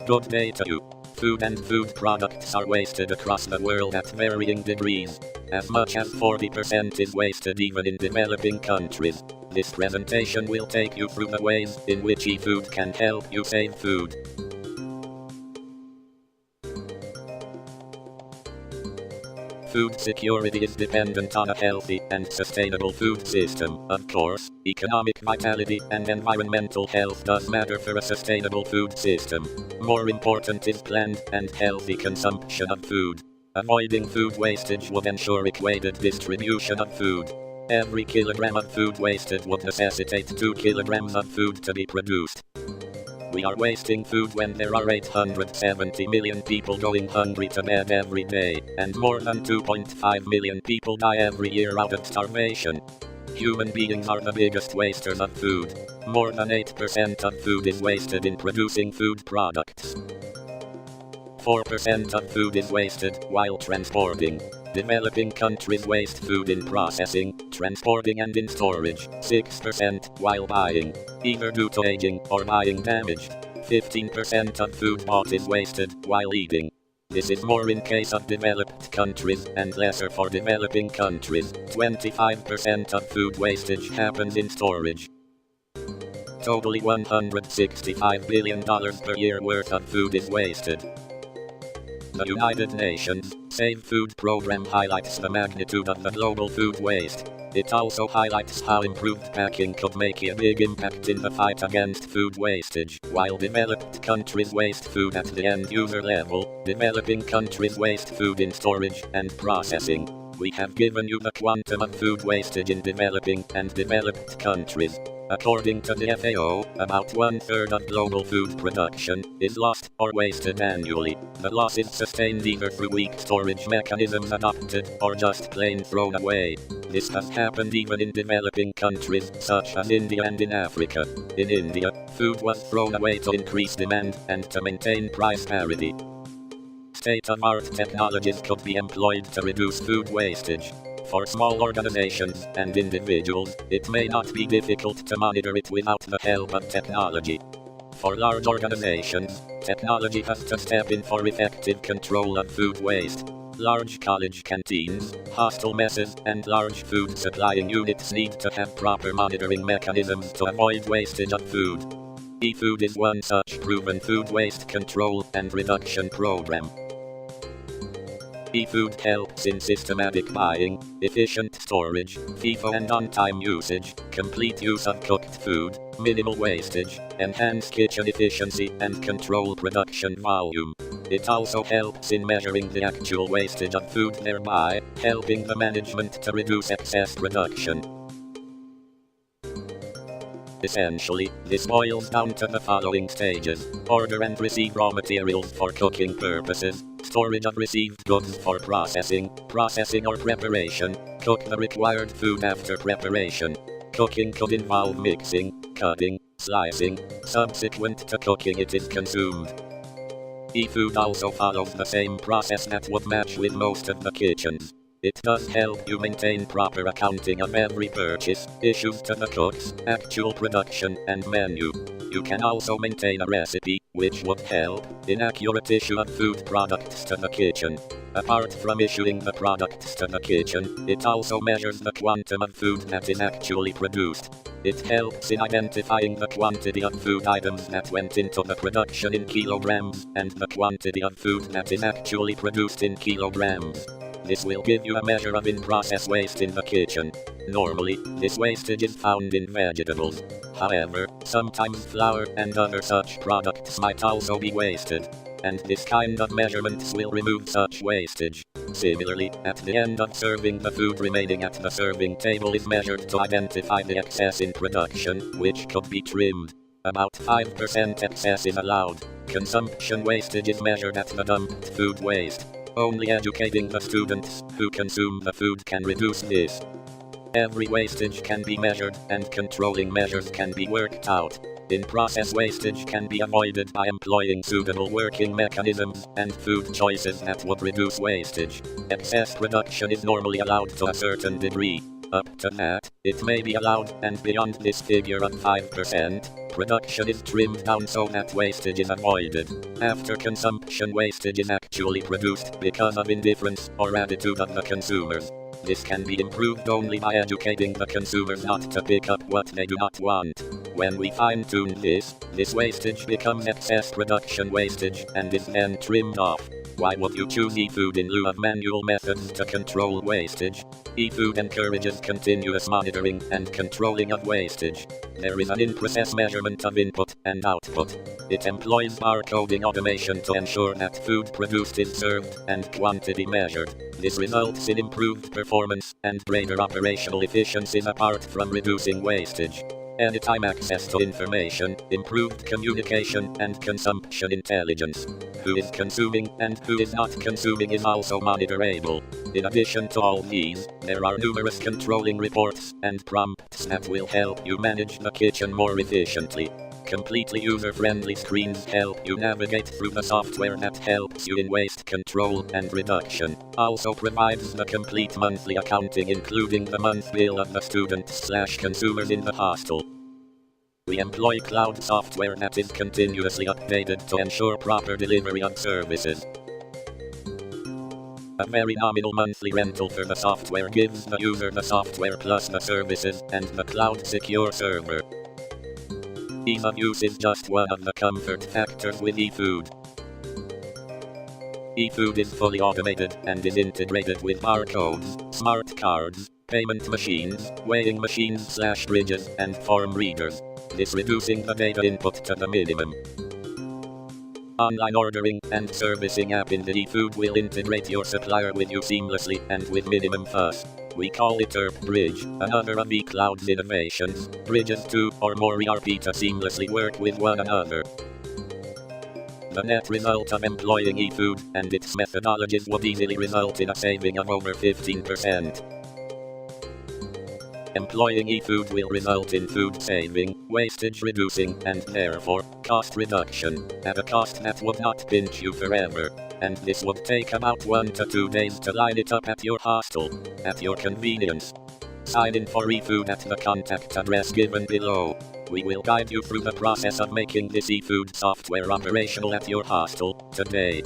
Good day to you. Food and food products are wasted across the world at varying degrees. As much as 40% is wasted even in developing countries. This presentation will take you through the ways in which eFood can help you save food. Food security is dependent on a healthy and sustainable food system. Of course, economic vitality and environmental health does matter for a sustainable food system. More important is planned and healthy consumption of food. Avoiding food wastage would ensure equated distribution of food. Every kilogram of food wasted would necessitate 2 kilograms of food to be produced. We are wasting food when there are 870 million people going hungry to bed every day, and more than 2.5 million people die every year out of starvation. Human beings are the biggest wasters of food. More than 8% of food is wasted in producing food products. 4% of food is wasted while transporting. Developing countries waste food in processing, transporting and in storage, 6% while buying, either due to aging or buying damaged. 15% of food bought is wasted while eating. This is more in case of developed countries and lesser for developing countries. 25% of food wastage happens in storage. Totally $165 billion per year worth of food is wasted. The United Nations Save Food Program highlights the magnitude of the global food waste. It also highlights how improved packing could make a big impact in the fight against food wastage. While developed countries waste food at the end user level, developing countries waste food in storage and processing. We have given you the quantum of food wastage in developing and developed countries. According to the FAO, about 1/3 of global food production is lost or wasted annually. The loss is sustained either through weak storage mechanisms adopted or just plain thrown away. This has happened even in developing countries such as India and in Africa. In India, food was thrown away to increase demand and to maintain price parity. State-of-art technologies could be employed to reduce food wastage. For small organizations and individuals, it may not be difficult to monitor it without the help of technology. For large organizations, technology has to step in for effective control of food waste. Large college canteens, hostel messes, and large food supplying units need to have proper monitoring mechanisms to avoid wastage of food. eFood is one such proven food waste control and reduction program. eFood helps in systematic buying, efficient storage, FIFO and on-time usage, complete use of cooked food, minimal wastage, enhance kitchen efficiency and control production volume. It also helps in measuring the actual wastage of food, thereby helping the management to reduce excess production. Essentially, this boils down to the following stages: order and receive raw materials for cooking purposes, storage of received goods for processing or preparation, cook the required food after preparation. Cooking could involve mixing, cutting, slicing, subsequent to cooking it is consumed. eFood also follows the same process that would match with most of the kitchens. It does help you maintain proper accounting of every purchase, issues to the cooks, actual production, and menu. You can also maintain a recipe, which would help in accurate issue of food products to the kitchen. Apart from issuing the products to the kitchen, it also measures the quantum of food that is actually produced. It helps in identifying the quantity of food items that went into the production in kilograms, and the quantity of food that is actually produced in kilograms. This will give you a measure of in-process waste in the kitchen. Normally, this wastage is found in vegetables. However, sometimes flour and other such products might also be wasted. And this kind of measurements will remove such wastage. Similarly, at the end of serving, the food remaining at the serving table is measured to identify the excess in production, which could be trimmed. About 5% excess is allowed. Consumption wastage is measured at the dumped food waste. Only educating the students who consume the food can reduce this. Every wastage can be measured, and controlling measures can be worked out. In-process wastage can be avoided by employing suitable working mechanisms and food choices that would reduce wastage. Excess production is normally allowed to a certain degree. Up to that, it may be allowed, and beyond this figure of 5%, production is trimmed down so that wastage is avoided. After consumption, wastage is actually produced because of indifference or attitude of the consumers. This can be improved only by educating the consumers not to pick up what they do not want. When we fine-tune this wastage becomes excess production wastage and is then trimmed off. Why would you choose eFood in lieu of manual methods to control wastage? eFood encourages continuous monitoring and controlling of wastage. There is an in-process measurement of input and output. It employs barcoding automation to ensure that food produced is served and quantity measured. This results in improved performance and greater operational efficiencies apart from reducing wastage. Anytime access to information, improved communication, and consumption intelligence. Who is consuming and who is not consuming is also monitorable. In addition to all these, there are numerous controlling reports and prompts that will help you manage the kitchen more efficiently. Completely user-friendly screens help you navigate through the software that helps you in waste control and reduction. Also provides the complete monthly accounting including the month bill of the students/consumers in the hostel. We employ cloud software that is continuously updated to ensure proper delivery of services. A very nominal monthly rental for the software gives the user the software plus the services and the cloud secure server. Ease of use is just one of the comfort factors with eFood. eFood is fully automated and is integrated with barcodes, smart cards, payment machines, weighing machines/bridges, and form readers. This reducing the data input to the minimum. Online ordering and servicing app in the eFood will integrate your supplier with you seamlessly and with minimum fuss. We call it Bridge, another of eCloud's innovations. Bridges two or more ERP to seamlessly work with one another. The net result of employing eFood and its methodologies would easily result in a saving of over 15%. Employing eFood will result in food saving, wastage reducing, and therefore, cost reduction, at a cost that would not pinch you forever. And this would take about 1 to 2 days to line it up at your hostel, at your convenience. Sign in for eFood at the contact address given below. We will guide you through the process of making this eFood software operational at your hostel today.